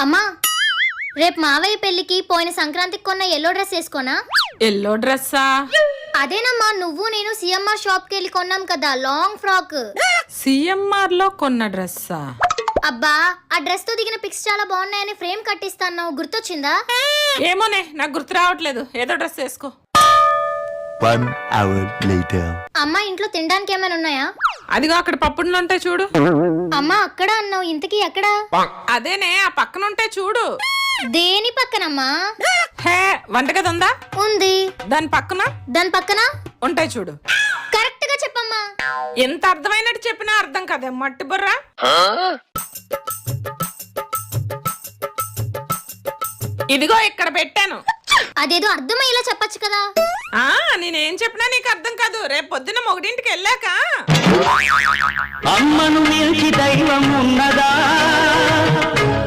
అమ్మా, రేపు మావయ్య పెళ్లికి పోయిన సంక్రాంతికి కొన్న ఎల్లో డ్రెస్ వేసుకోనా? ఎల్లో డ్రెస్సా? అదేనమ్మా, నువ్వు నేను సిఎంఆర్ షాప్ కి వెళ్ళి కొన్నాం కదా, లాంగ్ ఫ్రాక్. సిఎంఆర్ లో కొన్న డ్రెస్సా? అబ్బా, ఆ డ్రెస్ తో దిగిన పిక్స్ చాలా బాగున్నాయని ఫ్రేమ్ కట్టిస్తాను, గుర్తొచ్చిందా? ఏమోనే, నాకు గుర్తు రావట్లేదు. ఏదో డ్రెస్ వేసుకో. 1 hour later. అమ్మా, ఇంట్లో తినడానికి ఏమైనా ఉన్నాయా? అదిగో అక్కడ పప్పుడులు ఉంటాయి చూడు. అమ్మా, అక్కడ అన్నావు, ఇంతకీ ఎక్కడ? అదేనే, ఆ పక్కన ఉంటాయి చూడు. దేని పక్కనమ్మా? హే, వంటగది ఉందా? ఉంది. దాని పక్కన? దాని పక్కన ఉంటాయి చూడు. కరెక్ట్ గా చెప్పమ్మా. ఎంత అర్థమైనట్టు చెప్పినా అర్థం కదే మట్టి బుర్రా. ఇదిగో ఇక్కడ పెట్టాను. అదేదో అర్థమయ్యేలా చెప్పచ్చు కదా. నేనేం చెప్పినా నీకు అర్థం కాదు. రేపు పొద్దున్న మొగుడింటికి వెళ్ళాక అమ్మను మించి దైవం ఉన్నదా?